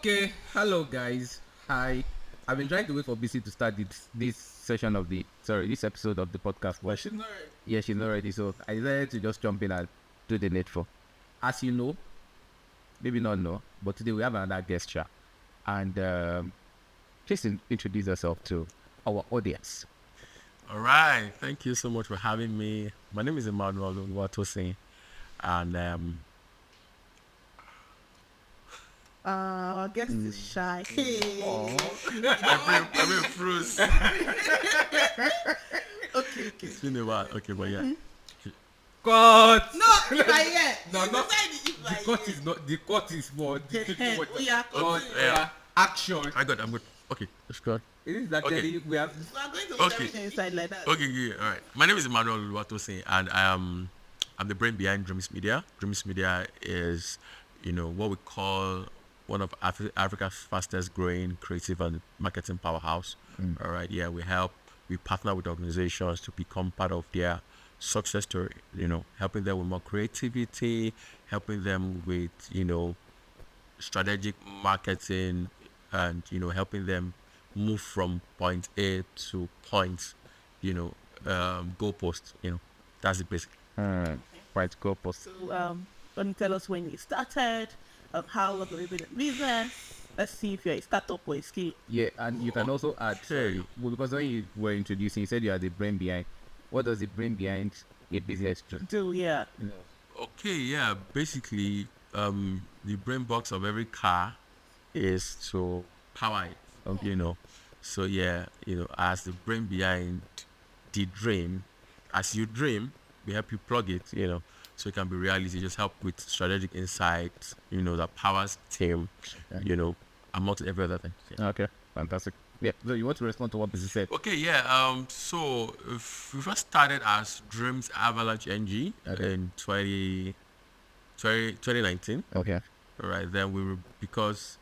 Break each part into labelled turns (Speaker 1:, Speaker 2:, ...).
Speaker 1: Okay, hello guys. Hi. I've been trying to wait for BC to start this session of this episode of the podcast. But
Speaker 2: She's not ready.
Speaker 1: yeah, she's not ready, so I decided to just jump in and do the needful. As you know, maybe not know, but today we have another guest chat, and please introduce yourself to our audience.
Speaker 2: All right. Thank you so much for having me. My name is Emmanuel Oluwatosin, and
Speaker 3: I guess it's shy.
Speaker 2: I mean, Bruce.
Speaker 3: Okay.
Speaker 2: It's been a while. Okay, but yeah.
Speaker 1: Cut.
Speaker 3: No, if I hear.
Speaker 1: No,
Speaker 3: You
Speaker 1: not
Speaker 3: decide if
Speaker 1: the
Speaker 3: I
Speaker 1: cut
Speaker 3: hear.
Speaker 1: is not the cut is more.
Speaker 3: We are
Speaker 1: Cut,
Speaker 2: yeah.
Speaker 1: action.
Speaker 2: I'm good. Okay, that's good.
Speaker 1: It is actually we have.
Speaker 3: We are going to put
Speaker 2: Okay.
Speaker 3: everything inside like that.
Speaker 2: Okay, yeah. All right. My name is Emmanuel Oluwatosin, and I'm the brain behind Dreams Media. Dreams Media is, what we call one of Africa's fastest growing creative and marketing powerhouse. All right. Yeah, we partner with organizations to become part of their success story. Helping them with more creativity, helping them with strategic marketing, and helping them move from point A to point goalpost. That's it basically.
Speaker 1: Quite go post.
Speaker 3: So, can you tell us when you started? How long have you been in business? Let's see if you're a startup or a scale.
Speaker 1: Yeah, and you can also add,
Speaker 2: Okay.
Speaker 1: well, because when you were introducing, you said you are the brain behind. What does the brain behind a business do?
Speaker 3: Do yeah.
Speaker 2: Okay, yeah. Basically, the brain box of every car is to power it. So yeah, as the brain behind the dream, as you dream, we help you plug it. So it can be reality. Just help with strategic insights. That powers team. Amongst every other thing. Yeah.
Speaker 1: Okay, fantastic. Yeah, so you want to respond to what BC said?
Speaker 2: Okay, yeah. So if we first started as Dreams Avalanche NG in 2019.
Speaker 1: Okay.
Speaker 2: All right, then we were, because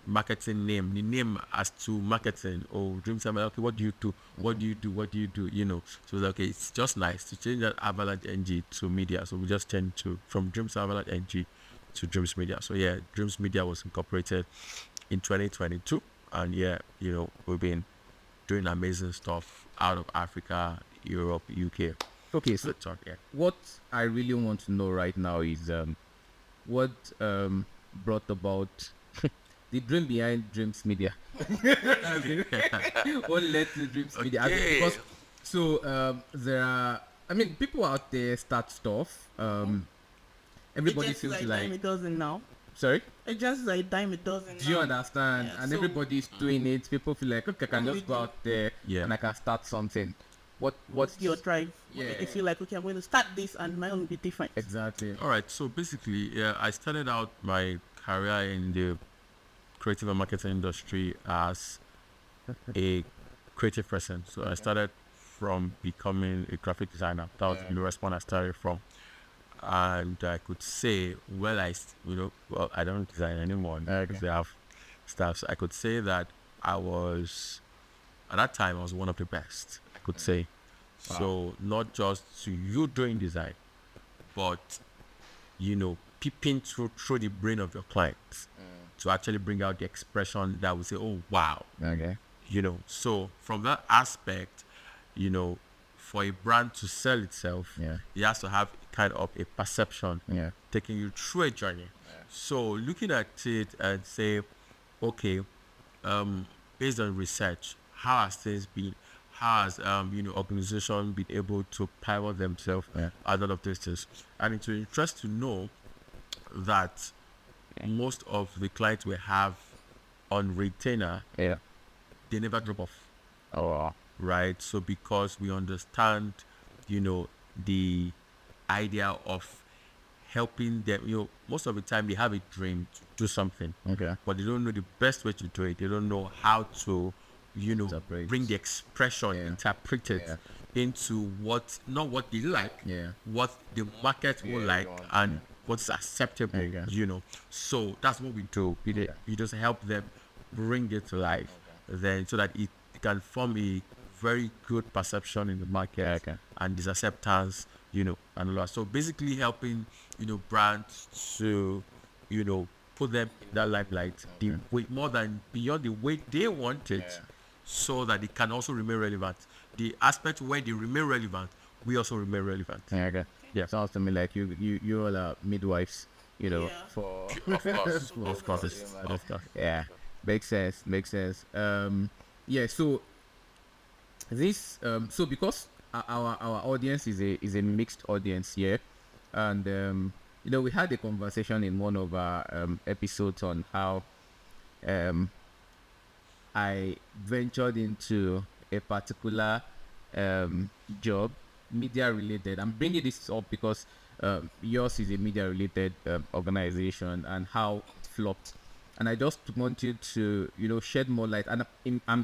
Speaker 2: marketing name, the name as to marketing. Oh, Dreams Avalanche. Okay, what do you do? What do you do? What do you do? So it's okay. It's just nice to change that Avalanche NG to media. So we just tend to from Dreams Avalanche NG to Dreams Media. So yeah, Dreams Media was incorporated in 2022, and yeah, we've been doing amazing stuff out of Africa, Europe, UK.
Speaker 1: Okay, so
Speaker 2: Yeah.
Speaker 1: what I really want to know right now is what brought about the dream behind Dreams Media. What led to Dreams Media? I mean,
Speaker 2: Okay.
Speaker 1: because there are, I mean, people out there start stuff. Everybody
Speaker 3: It just
Speaker 1: feels
Speaker 3: like
Speaker 1: like
Speaker 3: dime a dozen now.
Speaker 1: sorry.
Speaker 3: It just like dime a dozen.
Speaker 1: Do you
Speaker 3: now.
Speaker 1: understand?
Speaker 3: Yeah,
Speaker 1: and
Speaker 3: so-
Speaker 1: everybody's doing it. People feel like, okay, I can just go out there
Speaker 2: Yeah.
Speaker 1: and I can start something. What's
Speaker 3: What's your drive?
Speaker 1: Yeah.
Speaker 3: If you like, okay, I'm going to start this and mine will be different.
Speaker 1: exactly?
Speaker 2: All right. So basically, yeah, I started out my career in the creative and marketing industry as a creative person. So I started from becoming a graphic designer. That was the lowest one I started from. And I could say, I don't design anymore. Because they have stuff. So I could say that at that time, I was one of the best, I could say. So not just to you doing design, but peeping through the brain of your clients to actually bring out the expression that would say, oh wow.
Speaker 1: Okay.
Speaker 2: So from that aspect, for a brand to sell itself,
Speaker 1: Yeah.
Speaker 2: it has to have kind of a perception
Speaker 1: Yeah.
Speaker 2: taking you through a journey. So looking at it and say, okay, based on research, how has things been? How has organization been able to pivot themselves
Speaker 1: Yeah.
Speaker 2: out of these things? And it's interesting to know that most of the clients we have on retainer,
Speaker 1: Yeah.
Speaker 2: they never drop off.
Speaker 1: Oh.
Speaker 2: Right? So because we understand, the idea of helping them, most of the time they have a dream to do something,
Speaker 1: Okay.
Speaker 2: but they don't know the best way to do it. They don't know how to,
Speaker 1: Interpret.
Speaker 2: bring the expression,
Speaker 1: Yeah.
Speaker 2: interpret it
Speaker 1: Yeah.
Speaker 2: into not what they like,
Speaker 1: Yeah.
Speaker 2: what the market will
Speaker 1: Yeah,
Speaker 2: like,
Speaker 1: you want-
Speaker 2: and what's acceptable,
Speaker 1: Okay.
Speaker 2: So that's what we do. We just help them bring it to life, then so that it can form a very good perception in the market,
Speaker 1: Okay.
Speaker 2: and this acceptance, and all that. So basically helping, brands to, put them in that limelight the way, more than beyond the way they want it, so that it can also remain relevant. The aspect where they remain relevant, we also remain relevant.
Speaker 1: Okay.
Speaker 2: Yeah.
Speaker 1: Sounds to me like you all are midwives,
Speaker 3: Yeah.
Speaker 1: for
Speaker 2: Of course, of course, of course.
Speaker 1: yeah. Makes sense. Yeah, so this so because our audience is a mixed audience here, and we had a conversation in one of our episodes on how I ventured into a particular job, media related. I'm bringing this up because yours is a media related organization, and how it flopped. And I just want you to, shed more light. And I'm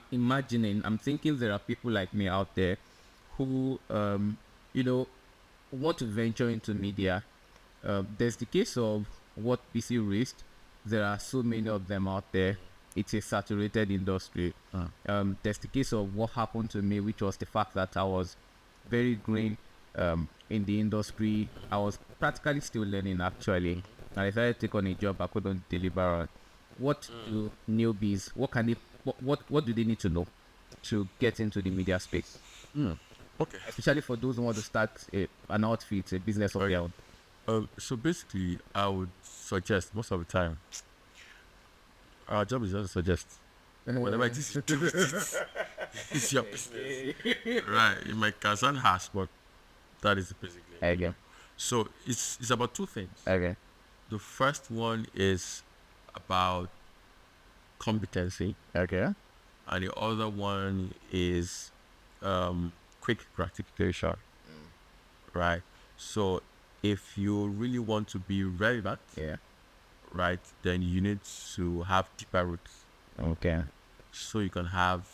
Speaker 1: thinking there are people like me out there who, want to venture into media. There's the case of what PC raised. There are so many of them out there. It's a saturated industry. There's the case of what happened to me, which was the fact that I was very green in the industry. I was practically still learning, actually. And I decided to take on a job I couldn't deliver on. What do newbies, what do they need to know to get into the media space?
Speaker 2: Okay.
Speaker 1: Especially for those who want to start an outfit, a business of their own.
Speaker 2: So basically, I would suggest most of the time, our job is just to suggest. Whatever it is you do, it's your business. Right. It might concern harsh, but that is basically it.
Speaker 1: Okay.
Speaker 2: So it's about two things.
Speaker 1: Okay.
Speaker 2: The first one is about competency,
Speaker 1: Okay.
Speaker 2: and the other one is quick gratification. Right. So if you really want to be relevant,
Speaker 1: Yeah.
Speaker 2: right, then you need to have deeper roots,
Speaker 1: Okay.
Speaker 2: so you can have,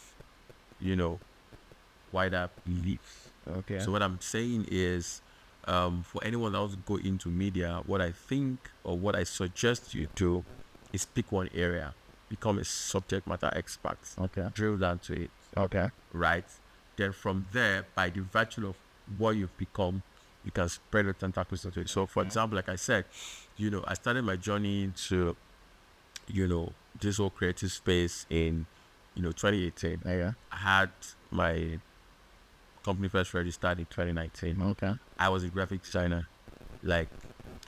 Speaker 2: wider beliefs.
Speaker 1: Okay.
Speaker 2: So what I'm saying is, for anyone that wants to go into media, what I think or what I suggest you do is pick one area, become a subject matter expert,
Speaker 1: Okay.
Speaker 2: drill down to it,
Speaker 1: Okay.
Speaker 2: right? Then from there, by the virtue of what you've become, you can spread your tentacles into it. So, for example, like I said, I started my journey into, this whole creative space in, 2018.
Speaker 1: Yeah.
Speaker 2: I had my company first registered in 2019.
Speaker 1: Okay.
Speaker 2: I was a graphic designer. Like,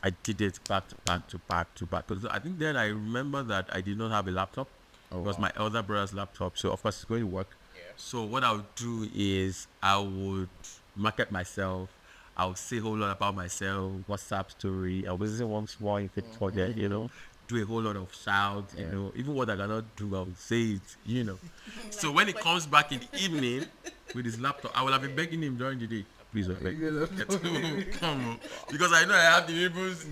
Speaker 2: I did it back to back to back to back. Because I think then I remember that I did not have a laptop. It was my elder brother's laptop. So, of course, it's going to work. So, what I would do is I would market myself. I would say a whole lot about myself, WhatsApp story. I was one small if for that, do a whole lot of shouts, even what I cannot do, I would say it, So when it comes back in the evening with his laptop, I will have been begging him during the day. Please, come on. Because I know I have the labels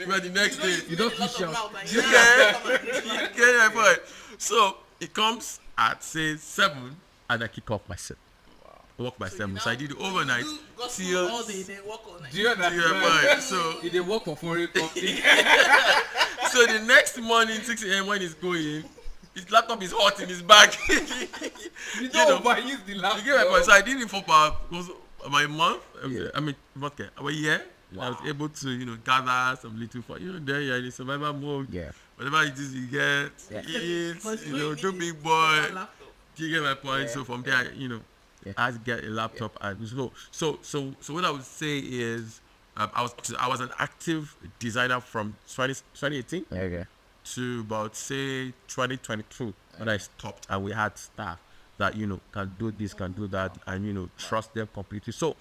Speaker 2: by the next day.
Speaker 1: You don't push out.
Speaker 2: You get my point. So it comes at say 7 and I kick off myself. Work by 7. So I did it overnight. Till
Speaker 3: all day, they work all night.
Speaker 1: Do you understand?
Speaker 2: point. So
Speaker 1: He did work for foreign company.
Speaker 2: so the next morning, 6 a.m. when he's going, his laptop is hot in his bag.
Speaker 1: You don't overuse the laptop.
Speaker 2: You get my point. So I did it for about a month. I mean, what? About a year. I was able to, gather some little for there you're in survival mode.
Speaker 1: Yeah.
Speaker 2: Whatever it is you get, eat, do big boy. Do you get my point? So from there, I had to get a laptop, and so what I would say is, I was an active designer from 2018
Speaker 1: Okay.
Speaker 2: to about say 2022 when I stopped, and we had staff that can do this, can do that, and trust them completely. So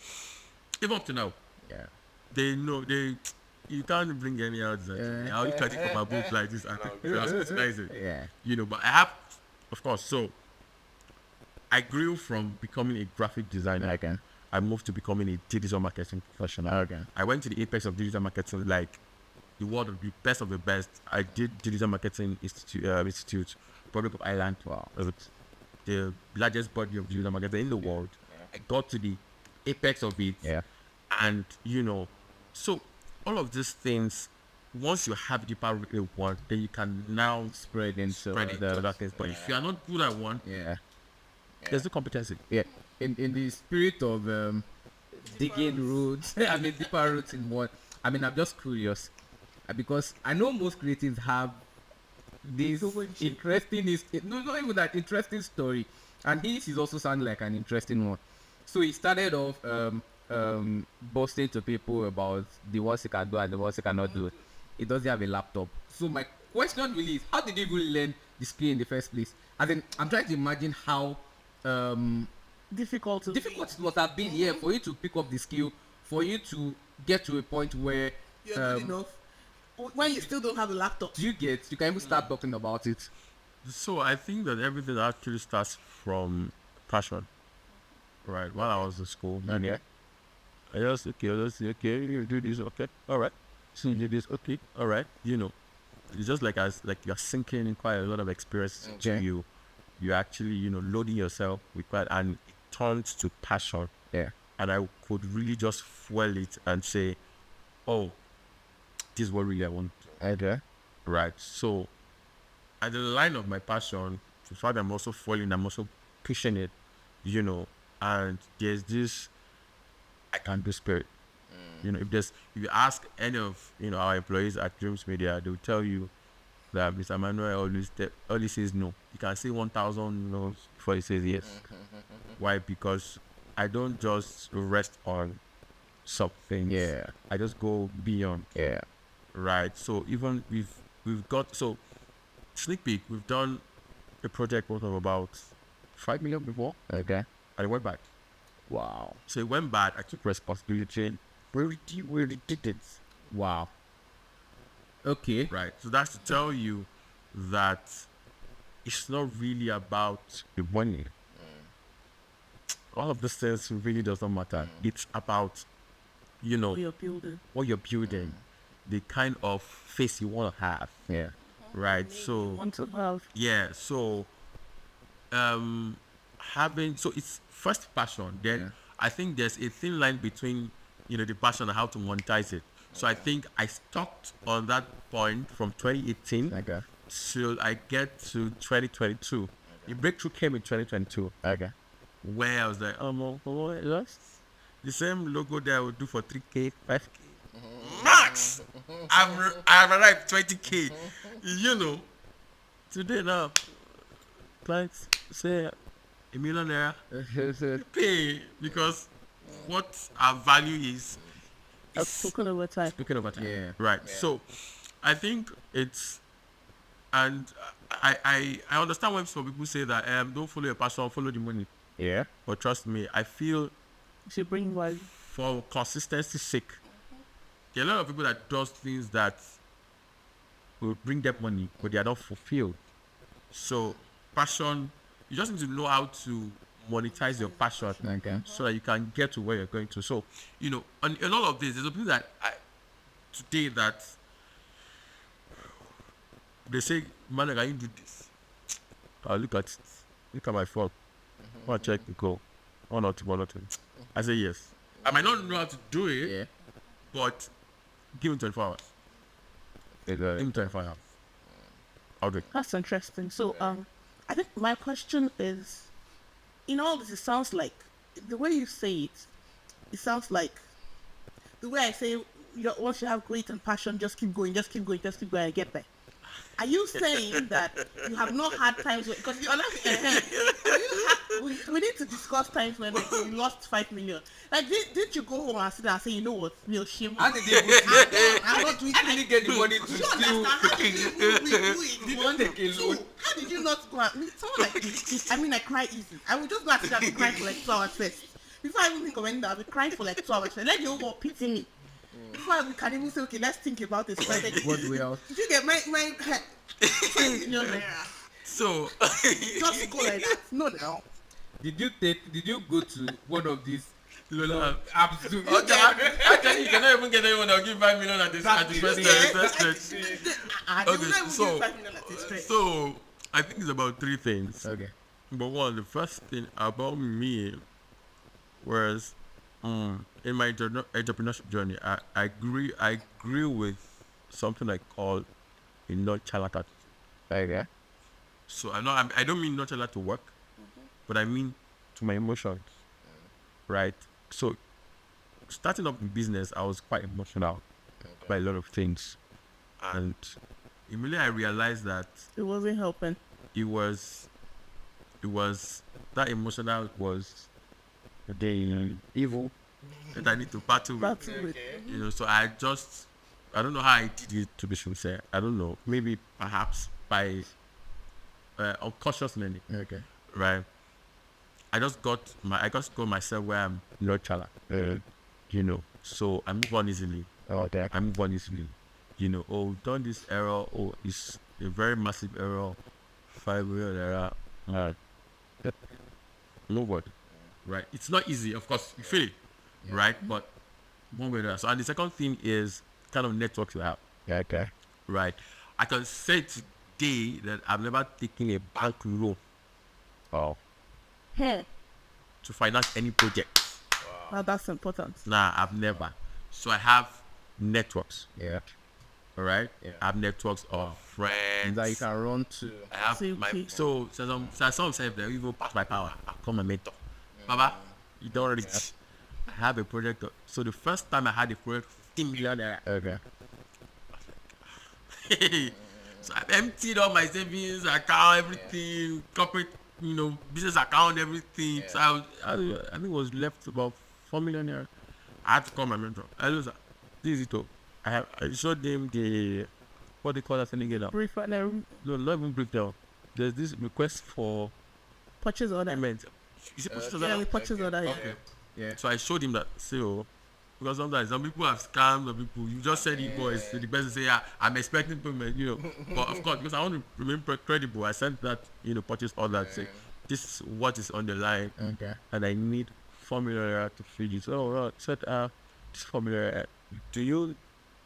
Speaker 2: even up to now,
Speaker 1: Yeah.
Speaker 2: they know you can't bring any out. I only try to take my book like this and customize it.
Speaker 1: Yeah.
Speaker 2: But I have, of course. So I grew from becoming a graphic designer.
Speaker 1: Okay.
Speaker 2: I moved to becoming a digital marketing professional.
Speaker 1: Okay.
Speaker 2: I went to the apex of digital marketing, like the world of the best of the best. I did Digital Marketing Institute, Republic of Ireland.
Speaker 1: Wow.
Speaker 2: The largest body of digital marketing in the world. I got to the apex of it.
Speaker 1: Yeah.
Speaker 2: And so all of these things, once you have deeper root one, then you can now
Speaker 1: Spread into
Speaker 2: spread it to other things. But if you are not good at one,
Speaker 1: Yeah.
Speaker 2: there's no competency.
Speaker 1: Yeah. In the spirit of digging roots, I mean deeper roots in what? I mean, I'm just curious because I know most creatives have this
Speaker 3: So when she-
Speaker 1: interesting is no, not even that interesting story, and his is also sounding like an interesting one. So he started off boasting to people about the ones he can do and the ones he cannot do. He doesn't have a laptop. So my question really is, how did you even learn the skill in the first place? And then I'm trying to imagine how
Speaker 3: difficult.
Speaker 1: difficult it must have been here for you to pick up the skill, for you to get to a point where
Speaker 3: You're good enough. When you still don't have a laptop.
Speaker 1: you can even start talking about it.
Speaker 2: So I think that everything actually starts from passion. Right. While I was in school,
Speaker 1: Okay.
Speaker 2: I just okay, you do this, okay, all right. So you do this, okay, all right. It's just like you're sinking in quite a lot of experience to
Speaker 1: Okay.
Speaker 2: you. You actually, loading yourself with quite, and it turns to passion.
Speaker 1: Yeah.
Speaker 2: And I could really just fuel it and say, oh, this is what really I want.
Speaker 1: Okay.
Speaker 2: Right. So at the line of my passion, the fact I'm also fueling, I'm also pushing it, and there's this I can do spirit. If you ask any of our employees at Dreams Media, they will tell you that Mr. Manuel always says no. You can say 1,000 no's before he says yes. Why? Because I don't just rest on something.
Speaker 1: Yeah.
Speaker 2: I just go beyond.
Speaker 1: Yeah.
Speaker 2: Right. So even we've got sneak peek. We've done a project worth of about 5 million before,
Speaker 1: Okay.
Speaker 2: and it went back.
Speaker 1: Wow.
Speaker 2: So it went bad. I took responsibility. We really did it.
Speaker 1: Wow. Okay.
Speaker 2: Right. So that's to tell you that it's not really about the money. All of these things really doesn't matter. It's about,
Speaker 3: What you're building.
Speaker 2: what you're building, the kind of face you want to have.
Speaker 1: Yeah.
Speaker 2: Right. So
Speaker 3: Want to have.
Speaker 2: yeah. So it's first passion. Then
Speaker 1: Yeah.
Speaker 2: I think there's a thin line between the passion and how to monetize it. So I think I stopped on that point from 2018
Speaker 1: Okay.
Speaker 2: till I get to 2022. The breakthrough came in 2022,
Speaker 1: Okay.
Speaker 2: where I was like, the same logo that I would do for 3K, 5K, max. I've arrived 20K. Today now, clients say a millionaire pay because what our value is
Speaker 3: Spoken over time.
Speaker 2: looking over time.
Speaker 1: Yeah.
Speaker 2: Right. So I think it's, and I understand when some people say that don't follow your passion, follow the money.
Speaker 1: Yeah.
Speaker 2: But trust me, I feel
Speaker 3: You should bring value.
Speaker 2: for consistency's sake, there are a lot of people that does things that will bring them money, but they are not fulfilled. So passion, you just need to know how to monetize your passion
Speaker 1: Okay.
Speaker 2: so that you can get to where you're going to. So, on all of this, there's a thing that today that they say, man, can you do this? I look at it, look at my phone, I want to check the call, one or two. I say yes. I might not know how to do it,
Speaker 1: Yeah.
Speaker 2: but give me 24 hours. Give me 24 hours. I'll do it.
Speaker 3: That's interesting. So, I think my question is, in all this, it sounds like the way you say it. It sounds like the way I say, once you have great and passion, just keep going, and get there. Are you saying that you have not had times where, because you're not, we need to discuss times when like, you lost 5 million. Like, did you go home and sit down and say, you know what, real shame?
Speaker 1: How did they
Speaker 3: I'm not doing
Speaker 1: How did he get the money to
Speaker 3: Do you
Speaker 1: steal?
Speaker 3: understand? How did you do it?
Speaker 1: Did you take a loan?
Speaker 3: How did you not go out? Someone like me, I mean, I cry easy. I would just go and sit down and cry for like 2 hours first. Before I even think of anything, I'll be crying for like 2 hours first. Let the whole world pity me. Before we can even say, okay, let's think about this.
Speaker 1: What we else?
Speaker 3: Did you get my
Speaker 2: So,
Speaker 3: just go like that? No.
Speaker 1: Did you go to one of these
Speaker 2: Lola,
Speaker 1: absolutely?
Speaker 2: actually, you cannot even get anyone that'll give 5 million at the first stretch. So I think it's about 3 things.
Speaker 1: Okay.
Speaker 2: Number one, the first thing about me was in my entrepreneurship journey, I grew with something I call a nonchalant attitude.
Speaker 1: Okay.
Speaker 2: So I don't mean nonchalant to work, but I mean to my emotions, right? So starting up in business, I was quite emotional by a lot of things, and immediately I realized that
Speaker 3: It wasn't helping.
Speaker 2: it was that emotional was the evil that I need to battle with.
Speaker 3: Battle with.
Speaker 2: You know, so I don't know how I did it, to be sincere. I don't know. Maybe perhaps by unconsciously,
Speaker 1: Okay.
Speaker 2: right? I just got myself where I'm nonchalant. You know, so I move on easily.
Speaker 1: Oh, that.
Speaker 2: I move on easily. You know, oh, we've done this error. Oh, it's a very massive error. 5 million error. Move on. Right. It's not easy, of course. You feel it, right? But one way or another. So, and the second thing is kind of networks you have.
Speaker 1: Yeah, okay.
Speaker 2: Right. I can say today that I've never taken a bank loan
Speaker 1: Oh.
Speaker 3: Hey,
Speaker 2: to finance any project.
Speaker 3: now that's important.
Speaker 2: Nah, I've never. So I have networks.
Speaker 1: Yeah.
Speaker 2: All right.
Speaker 1: Yeah.
Speaker 2: I have networks of friends.
Speaker 1: That you can run to.
Speaker 2: I have
Speaker 3: So,
Speaker 2: my
Speaker 3: okay.
Speaker 2: so some say they even pass my power. I call my mentor. Baba, you don't reach. I have a project. So the first time I had a project, 15 million naira.
Speaker 1: Okay.
Speaker 2: So I've emptied all my savings account, everything, corporate, you know, business account, everything. So I think it was left about 4 million naira. I had to call my mentor. I was this is it. Oh. I showed them the what they call that thing again now.
Speaker 3: Brief and
Speaker 2: No, not even brief down. There's this request for
Speaker 3: purchase order.
Speaker 2: payment. You see purchase
Speaker 3: Yeah,
Speaker 2: order?
Speaker 3: we purchase order. Yeah.
Speaker 2: Okay.
Speaker 1: Yeah.
Speaker 2: So I showed him that. So because sometimes some people have scammed some people. You just said invoice. So the person say, yeah, I'm expecting payment. You know, but of course because I want to remain credible, I sent that purchase order. Say this is what is on the line,
Speaker 1: Okay.
Speaker 2: and I need formula to fill it. So said this formula. Do you?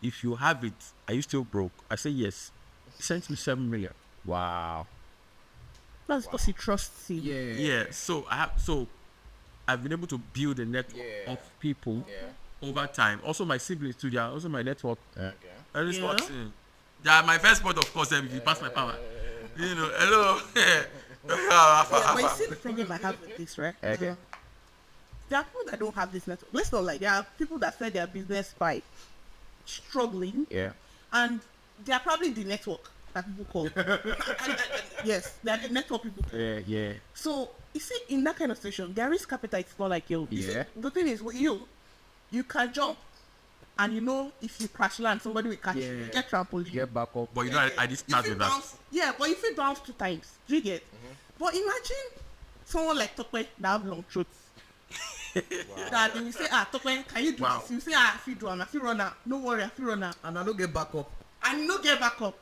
Speaker 2: If you have it, are you still broke? I say yes. He sent me 7 million.
Speaker 1: Wow.
Speaker 3: That's because he trusts you.
Speaker 2: Yeah. So I've been able to build a network of people over time. Also my siblings too. They are also my network.
Speaker 1: Okay.
Speaker 2: And it's
Speaker 3: Yeah.
Speaker 2: what's in. They are my first point of course. If you pass my power, you know. Hello.
Speaker 3: Yeah, but you see the problem I have with this, right?
Speaker 1: Okay.
Speaker 3: There are people that don't have this network. Let's not like there are people that sell their business by struggling,
Speaker 1: Yeah.
Speaker 3: and they are probably the network that people call. Yes, they are the network people call.
Speaker 1: Yeah.
Speaker 3: So you see, in that kind of situation, their risk appetite is not like you. You see,
Speaker 1: Yeah.
Speaker 3: the thing is, with you can jump, and you know if you crash land, somebody will catch you.
Speaker 1: Yeah.
Speaker 3: Get trampoline.
Speaker 1: Get back up.
Speaker 2: But you know, I did start
Speaker 3: If you
Speaker 2: with that.
Speaker 3: bounce, yeah, but if you bounce 2 times, do you get? But imagine someone like Tope that have long throats. That they will say, Tope, can you do
Speaker 2: Wow.
Speaker 3: this? You say, I feel do, I feel run out. No worry, I feel run out.
Speaker 1: And I don't get back up.
Speaker 3: And you no get back up.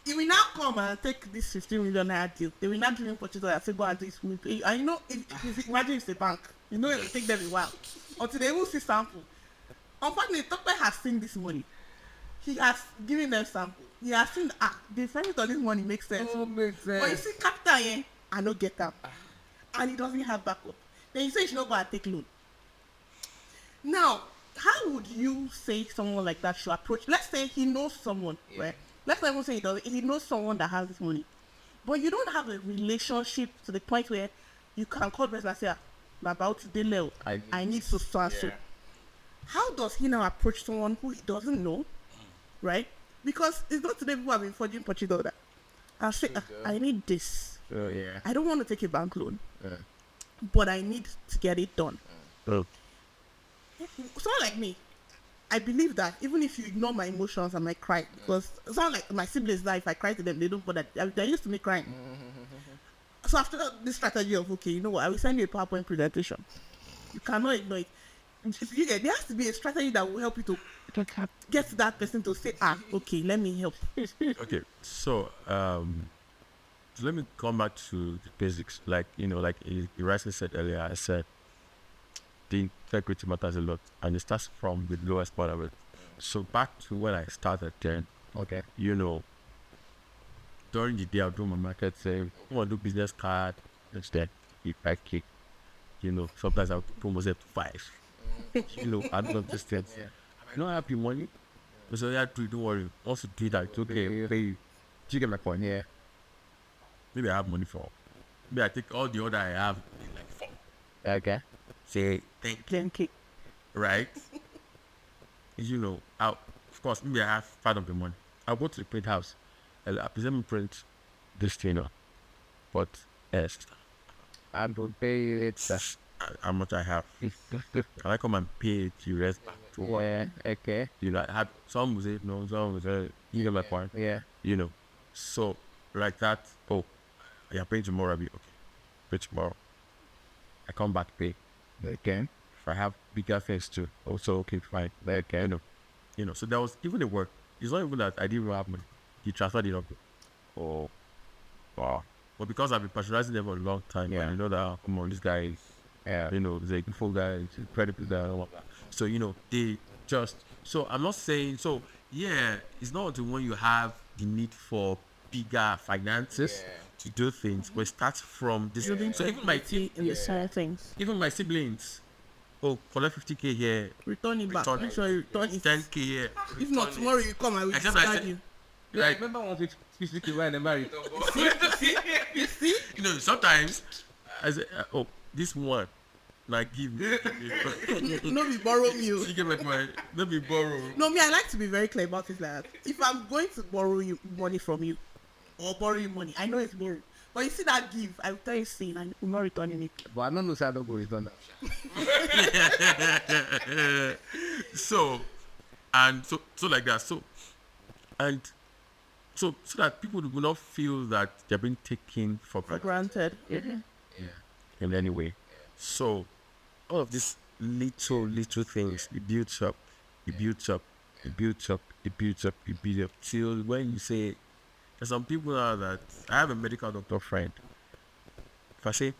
Speaker 3: He will now come and take this 15 million naira deal. They will not give him purchase order and say, go and do this with me. And you know, if imagine it's a bank, you know it will take them a while until they will see sample. Unfortunately, Tope has seen this money. He has given them sample. He has seen the benefit of this money makes sense.
Speaker 1: Oh, makes sense.
Speaker 3: But you see, capital here, I don't get them. And he doesn't have backup. Then you say you should not go and take loan. Now, how would you say someone like that should approach? Let's say he knows someone, right? Let's not even say he doesn't. He knows someone that has this money. But you don't have a relationship to the point where you can call the person and say, I'm about to delay. I need to so and so. How does he now approach someone who he doesn't know, right? Because it's not today people have been forging purchase order. I'll say, I need this.
Speaker 1: Yeah.
Speaker 3: I don't want to take a bank loan,
Speaker 1: Yeah.
Speaker 3: but I need to get it done.
Speaker 2: Oh.
Speaker 3: Someone like me, I believe that even if you ignore my emotions, I might cry. Because someone like my siblings, that if I cry to them, they don't bother. They're used to me crying. So after this strategy of, okay, you know what, I will send you a PowerPoint presentation. You cannot ignore it. There has to be a strategy that will help you to get that person to say, okay, let me help.
Speaker 2: Okay, so let me come back to the basics. Like like you rightly said earlier, I said the integrity matters a lot, and it starts from the lowest part of it. So back to when I started then,
Speaker 1: Okay.
Speaker 2: During the day I'll do my market, say, I want to do business card, instead if I kick, sometimes I'll put myself to 5. I don't understand. I don't have the money. So yeah, don't worry. Also do that. It's okay. Pay you.
Speaker 1: Do you get my point? Yeah.
Speaker 2: Maybe I have money for. Maybe I take all the order I have in like 4.
Speaker 1: Okay.
Speaker 2: Say thank you. Right? Of course, maybe I have part of the money. I'll go to the print house. Please let me print this thing up. But yes,
Speaker 1: I will pay it.
Speaker 2: how much I have. Can I come and pay the rest back to what?
Speaker 1: Yeah, okay.
Speaker 2: You know, I had some will say no, some will say you get my point.
Speaker 1: Yeah.
Speaker 2: You know. So like that, oh, you're paying tomorrow, I'll be okay. Pay tomorrow. I come back pay.
Speaker 1: Okay.
Speaker 2: If I have bigger things too, also okay, fine.
Speaker 1: Okay.
Speaker 2: You know, so there was even the work. It's not even that I didn't even have money. He transferred it up.
Speaker 1: Oh. Wow.
Speaker 2: But because I've been patronizing them for a long time,
Speaker 1: Yeah.
Speaker 2: and you know that, come on, this guy is,
Speaker 1: Yeah.
Speaker 2: you know, he's a full guy, he's a credible guy, and all of that. So, you know, they just, so I'm not saying, so yeah, it's not until when you have the need for bigger finances to do things, but it starts from this.
Speaker 3: Building
Speaker 2: So even my
Speaker 3: credibility in the side things.
Speaker 2: even my siblings, oh, collect 50K here,
Speaker 3: Return it back.
Speaker 2: Return
Speaker 3: Make
Speaker 2: it.
Speaker 3: sure you return it.
Speaker 2: 10K here.
Speaker 3: If not, tomorrow you come, I will
Speaker 2: Except I
Speaker 3: discard
Speaker 2: said-
Speaker 3: you.
Speaker 1: Yeah,
Speaker 2: Like,
Speaker 1: remember once we speak when I married.
Speaker 3: You see?
Speaker 2: you know, sometimes I say, oh, this one, like give me.
Speaker 3: No, be borrow you.
Speaker 2: You get my point. Let me borrow.
Speaker 3: No, me, I like to be very clear about it like that. If I'm going to borrow you money from you, or borrow you money, I know it's borrowed. But you see that give, I will tell you, saying, I'm not returning it.
Speaker 1: But I don't know how to go return that.
Speaker 2: So, and so like that. So, and so that people will not feel that they're being taken for
Speaker 3: For
Speaker 2: granted
Speaker 3: granted.
Speaker 2: in any way. So, all of these little things, it builds up, it builds up, it builds up, it builds up, it builds up, till when you say, there's some people now that, I have a medical doctor friend. If I say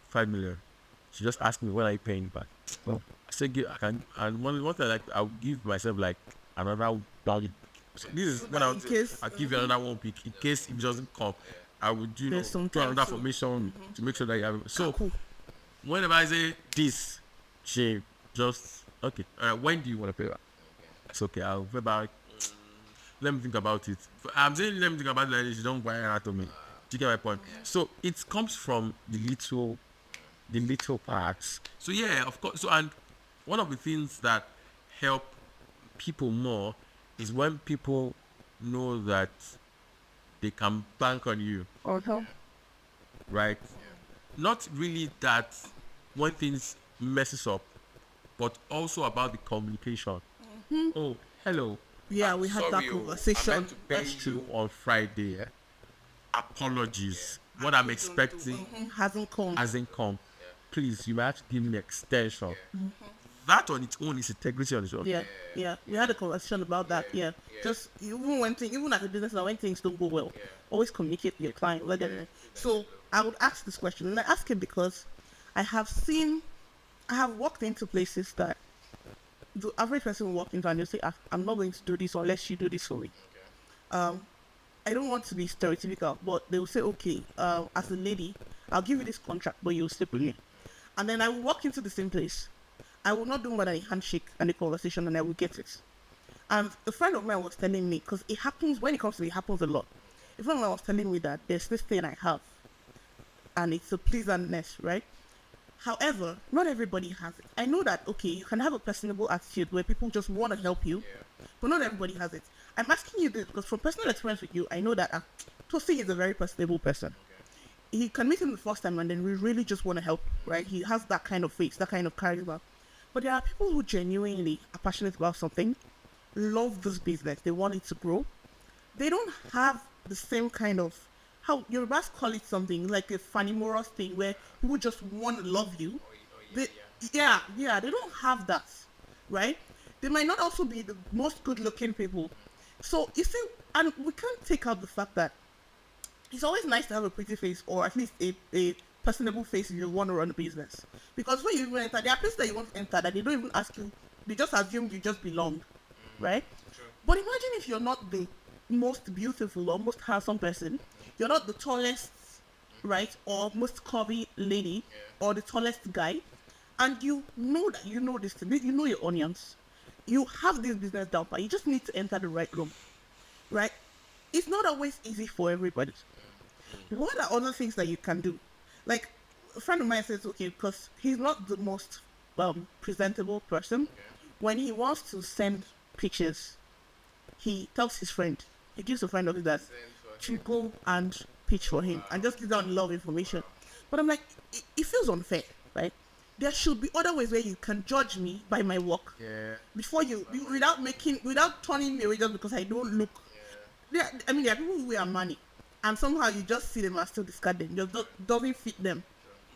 Speaker 2: 5 million, she just asked me, when are you paying back?
Speaker 1: Well,
Speaker 2: I said, I can, and one thing, like, I'll give myself like another value. So this is when
Speaker 3: In case-
Speaker 2: I'll give you another 1 week in case it doesn't come. I would do
Speaker 3: There's some
Speaker 2: do
Speaker 3: time
Speaker 2: another
Speaker 3: to-
Speaker 2: formation to make sure that you have it. So
Speaker 3: Cool.
Speaker 2: whenever I say this, she just okay. When do you want to pay back? It's okay. I'll pay back. Let me think about it. I'm saying let me think about it. Like, she don't buy it to me. Do you get my point? So it comes from the little parts. So yeah, of course. So and one of the things that help people more is when people know that they can bank on you,
Speaker 3: Okay.
Speaker 2: right? Not really that when things messes up, but also about the communication. Oh, hello.
Speaker 3: Yeah, we had that
Speaker 2: Sorry,
Speaker 3: conversation.
Speaker 2: I meant to pay you on Friday. Apologies. What I'm expecting
Speaker 3: Hasn't come.
Speaker 2: hasn't come. Please, you might have to give me extension. That on its own is integrity on its own.
Speaker 3: Yeah. We had a conversation about that. Yeah. Just even even as a business, now when things don't go well, always communicate with your client. Let them know. So I would ask this question, and I ask it because I have walked into places that the average person will walk into and they'll say, I'm not going to do this unless you do this for me. I don't want to be stereotypical, but they will say, okay, as a lady, I'll give you this contract, but you'll sleep with me. And then I will walk into the same place. I will not do more than a handshake and a conversation, and I will get it. And a friend of mine was telling me, because it happens, when it comes to me, it happens a lot. A friend of mine was telling me that there's this thing I have, and it's a pleasantness, right? However, not everybody has it. I know that, okay, you can have a personable attitude where people just want to help you, but not everybody has it. I'm asking you this because from personal experience with you, I know that Tosi is a very personable person. He can meet him the first time and then we really just want to help, right? He has that kind of face, that kind of charisma. But there are people who genuinely are passionate about something, love this business, they want it to grow. They don't have the same kind of, how Yorubas call it something like a fanimorous thing where people just want to love you. They don't have that, right? They might not also be the most good-looking people. So you see, and we can't take out the fact that it's always nice to have a pretty face or at least a personable face if you want to run a business. Because when you even enter, there are places that you want to enter that they don't even ask you. They just assume you just belong, right? But imagine if you're not the most beautiful or most handsome person, you're not the tallest, right, or most curvy lady, or the tallest guy, and you know that you know this thing, you know your onions, you have this business down, but you just need to enter the right room, right? It's not always easy for everybody. What are other things that you can do? Like, a friend of mine says, okay, because he's not the most presentable person, when he wants to send pictures, he tells his friend, he gives a friend of his that to go and pitch for him and just give out love information. But I'm like, it feels unfair, right? There should be other ways where you can judge me by my work.
Speaker 1: Yeah.
Speaker 3: Before without turning me away just because I don't look. There are people who wear money, and somehow you just see them and still discard them. Just doesn't fit them,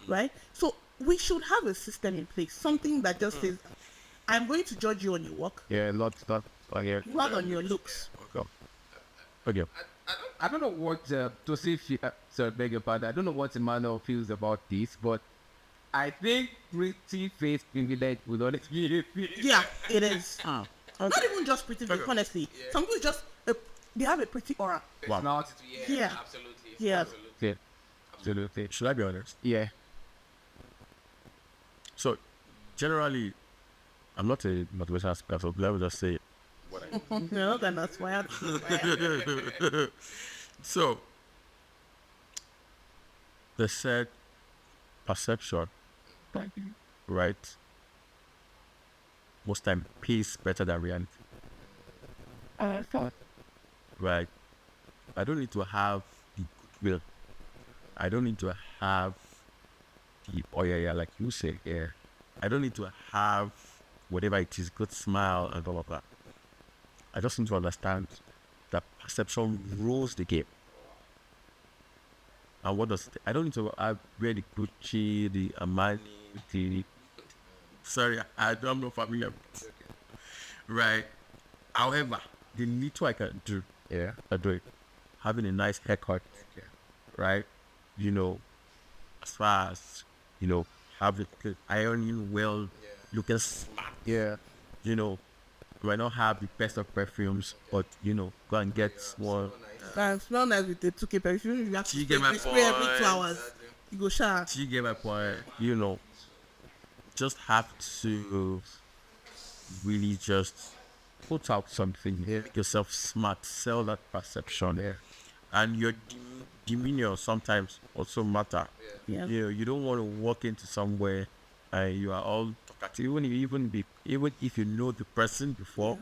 Speaker 3: right? So we should have a system in place, something that just says, I'm going to judge you on your work,
Speaker 1: Not okay.
Speaker 3: not on your looks.
Speaker 1: Okay. I don't know what to see if sorry, beg your pardon. I don't know what Emmanuel feels about this, but I think pretty face privilege would always be.
Speaker 3: Yeah, it is. Not even just pretty face, honestly. Some people just they have a pretty aura.
Speaker 1: Wow.
Speaker 3: Yeah.
Speaker 4: Absolutely.
Speaker 3: Yeah.
Speaker 1: Yeah. Absolutely.
Speaker 2: Should I be honest?
Speaker 1: Yeah.
Speaker 2: So, generally, I'm not a motivational speaker, so let me just say it.
Speaker 3: No, that's why.
Speaker 2: So, they said perception, right? Most time pays better than reality, right? I don't need to have the goodwill. I don't need to have the like you say, yeah. I don't need to have whatever it is, good smile and all of that. I just need to understand that perception rules the game. And what does I don't need to wear the Gucci, the Armani, the sorry, I don't know familiar with it. Right. However, the little I can do,
Speaker 1: Yeah.
Speaker 2: I do it. Having a nice haircut, right? As far as having ironing well, looking smart,
Speaker 1: Yeah.
Speaker 2: might not have the best of perfumes, but go and get one.
Speaker 3: And smell nice with the 2K perfume. You have to
Speaker 2: You get my
Speaker 3: spray every
Speaker 2: point.
Speaker 3: 2 hours. You go shower.
Speaker 2: Do you get my point? Just have to really just put out something, make yourself smart, sell that perception, and your demeanor sometimes also matter.
Speaker 3: Yeah.
Speaker 2: You don't want to walk into somewhere and you are all talkative, even if you know the person before,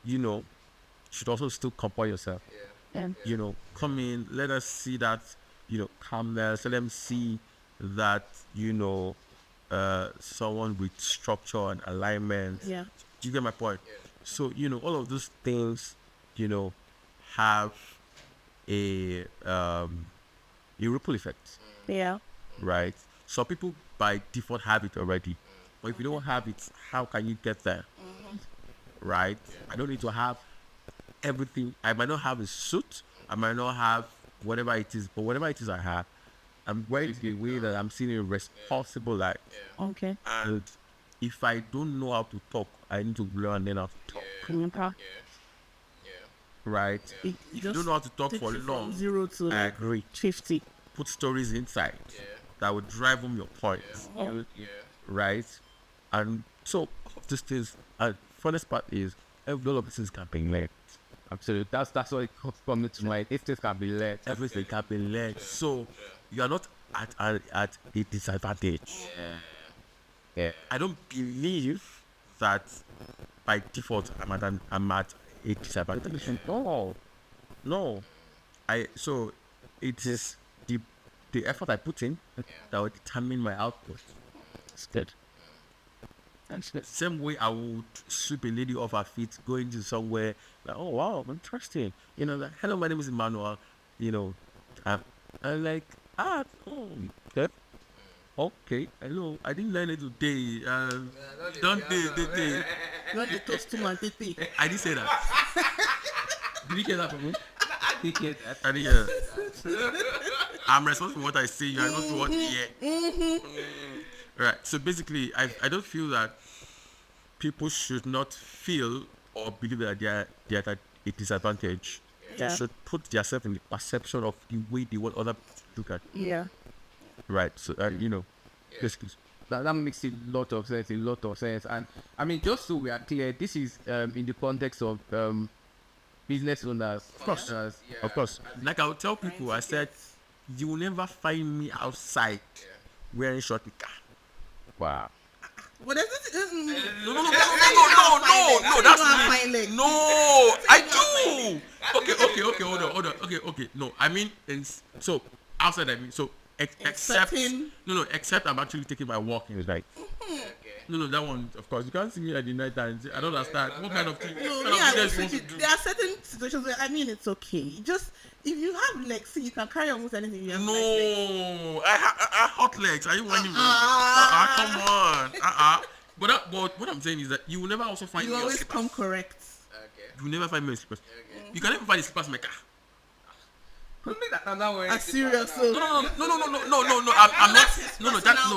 Speaker 2: you should also still compare yourself.
Speaker 3: Yeah.
Speaker 2: Come in, let us see that, calmness, let them see that, someone with structure and alignment.
Speaker 3: Yeah.
Speaker 2: Do you get my point? So, all of those things, have a ripple effect,
Speaker 3: Yeah.
Speaker 2: right? So people by default have it already. But if you don't have it, how can you get there? Right? I don't need to have everything. I might not have a suit. I might not have whatever it is, but whatever it is I have, I'm wearing it in a way that I'm seeing a responsible life.
Speaker 3: Okay.
Speaker 2: And if I don't know how to talk, I need to learn then how to talk. Right?
Speaker 3: You
Speaker 2: If you don't know how to talk for long,
Speaker 3: 0 to
Speaker 2: I agree.
Speaker 3: 50.
Speaker 2: Put stories inside that would drive home your points. Right? And so all of these things, and funnest part is all of these things can be learned.
Speaker 1: Absolutely. That's what it comes to mind. If this can be led.
Speaker 2: Everything can be learned. So you are not at a disadvantage.
Speaker 1: Yeah.
Speaker 2: I don't believe that by default I'm at a disadvantage. No. So it is the effort I put in that will determine my output.
Speaker 1: Instead.
Speaker 2: Same way I would sweep a lady off her feet, go into somewhere like, oh wow, interesting. Like, hello, my name is Emmanuel. I'm like, okay, hello. I didn't learn it today. Don't they?
Speaker 3: Not the toast to my tete.
Speaker 2: I didn't say that.
Speaker 1: Did you get that from me? I did get that.
Speaker 2: I didn't hear that. I'm responsible for what I say. You are not for what you hear. Right. So basically, I don't feel that people should not feel or believe that they are at a disadvantage.
Speaker 3: Yeah.
Speaker 2: They should put themselves in the perception of the way they want other people to look at.
Speaker 3: Yeah.
Speaker 2: Right. So basically.
Speaker 1: That makes a lot of sense. And I mean, just so we are clear, this is in the context of business owners.
Speaker 2: Of course. Like I would tell people, I said, you will never find me outside wearing short nika.
Speaker 1: Wow.
Speaker 3: What is it?
Speaker 2: No, that's
Speaker 3: fine
Speaker 2: me.
Speaker 3: legs.
Speaker 2: No, I do. Okay, hold on. Okay. No, I mean, so outside, I mean, so except
Speaker 3: Certain-
Speaker 2: except I'm actually taking my walk in the night. No, that one, of course, you can't see me at the night time. I don't understand. What kind of thing?
Speaker 3: No,
Speaker 2: What kind
Speaker 3: yeah,
Speaker 2: of business you want to do?
Speaker 3: there are certain situations where I mean it's okay. Just if you have legs, see, you can carry almost anything. You have nice legs.
Speaker 2: No, I hot legs. Are you whining me? Come on. But what I'm saying is that you will never also find
Speaker 3: You
Speaker 2: me in
Speaker 3: always
Speaker 2: slippers.
Speaker 3: come correct.
Speaker 2: You will never find me in slippers. You can never find a slippers maker.
Speaker 3: I'm serious. So
Speaker 2: No. I'm not. No.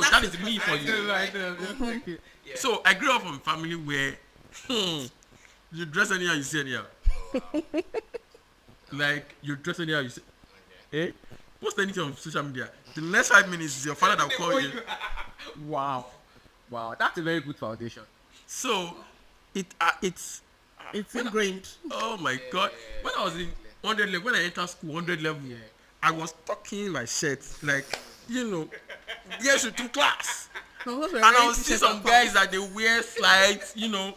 Speaker 2: That is me for you. So I grew up in a family where you dress anyhow, you see anyhow. Like you dress anyhow, you see. Eh? Post anything on social media. The next 5 minutes is your father that will call you.
Speaker 1: Wow, that's a very good foundation.
Speaker 2: So it's
Speaker 3: ingrained.
Speaker 2: oh my god. When I was in 100 level, when I entered school 100 level, I was tucking my shirt like yes to class.
Speaker 3: No,
Speaker 2: And I will see some guys that they wear slides, in my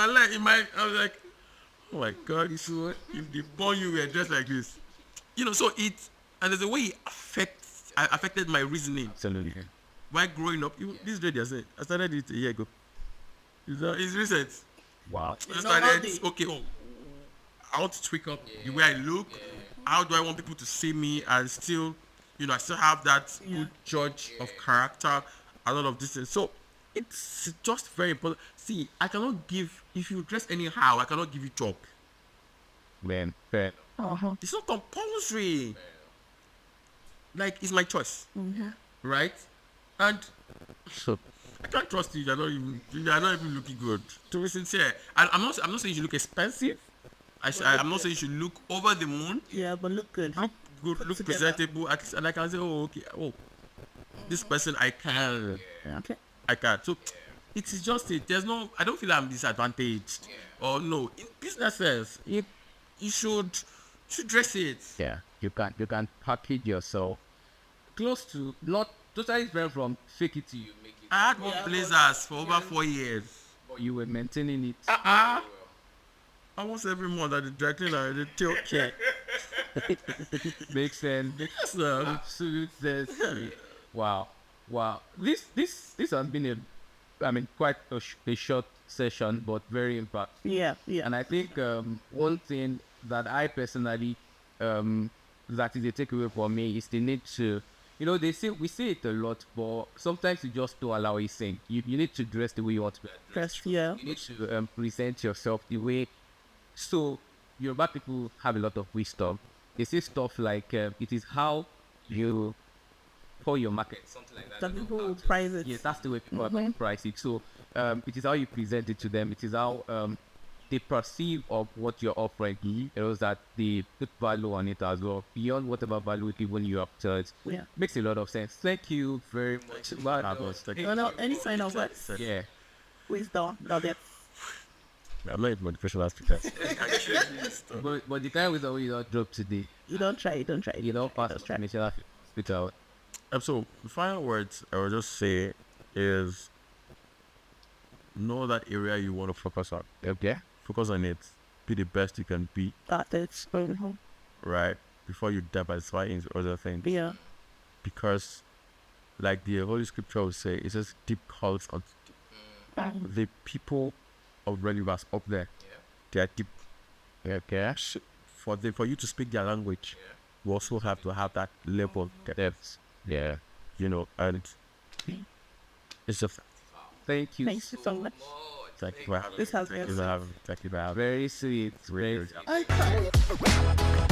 Speaker 2: life, I was like, oh my god, this is what if they born you were dressed like this. So and there's a way it affected my reasoning.
Speaker 1: Absolutely.
Speaker 2: While growing up, this radio I started it a year ago. It's recent.
Speaker 1: Wow.
Speaker 2: I started, I want to tweak up the way I look. How do I want people to see me and still, I still have that good judge of character and all of this things. So it's just very important. See, I cannot give, if you dress anyhow, I cannot give you job.
Speaker 1: Man, fair.
Speaker 2: It's not compulsory. Like, it's my choice. Right? And
Speaker 1: So
Speaker 2: I can't trust you. You're not even looking good. To be sincere, I'm not saying you should look expensive. I'm not saying you should look over the moon.
Speaker 3: Yeah, but look good.
Speaker 2: Look good, look
Speaker 3: together.
Speaker 2: presentable. And I can say, this person I can.
Speaker 3: Okay.
Speaker 2: I can. So it is just it. There's no. I don't feel I'm disadvantaged. Or no. In businesses, you should dress it.
Speaker 1: yeah, you can package yourself close to not totally different from fake it till you make it.
Speaker 2: I had one blazers for over 4 years.
Speaker 1: But you were maintaining it.
Speaker 2: Almost every month at the dry cleaner, they take check.
Speaker 1: Makes sense.
Speaker 2: Yes, sir.
Speaker 1: Absolute sense. Wow. This has been quite a short session, but very impactful.
Speaker 3: Yeah.
Speaker 1: And I think one thing that I personally that is a takeaway for me is the need to, we say it a lot, but sometimes you just don't allow it sink. You need to dress the way you want to be dressed.
Speaker 3: Yeah.
Speaker 1: You need to present yourself the way. So Yoruba people have a lot of wisdom. They say stuff like it is how you call your market, something like that.
Speaker 3: Some people will price it.
Speaker 1: Yes, that's the way people price it. So it is how you present it to them. It is how they perceive of what you're offering. It was that they put value on it as well, beyond whatever value even you have to it.
Speaker 3: Yeah.
Speaker 1: Makes a lot of sense. Thank you very much.
Speaker 3: Any sign of words?
Speaker 1: Yeah.
Speaker 3: Wisdom. Now that.
Speaker 2: I'm not even motivational speaker.
Speaker 1: But the kind of wisdom we don't drop today.
Speaker 3: You don't try. You don't try.
Speaker 1: You don't pass motivational speaker.
Speaker 2: So the final words I will just say is know that area you want to focus on.
Speaker 1: Okay.
Speaker 2: Focus on it. Be the best you can be.
Speaker 3: That's
Speaker 2: Right? Before you diversify into other things.
Speaker 3: Yeah.
Speaker 2: Because like the Holy Scripture will say, it says deep calls on the people of relevance up there. They are deep.
Speaker 1: Okay.
Speaker 2: For you to speak their language, you also have to have that level depth.
Speaker 1: Yeah.
Speaker 2: And it's just
Speaker 1: Thank you.
Speaker 3: Thanks so much.
Speaker 2: thank you for having me.
Speaker 3: This has been
Speaker 2: Thank you for having me.
Speaker 1: Very sweet.
Speaker 2: Very
Speaker 1: Very
Speaker 2: good.
Speaker 3: I can't.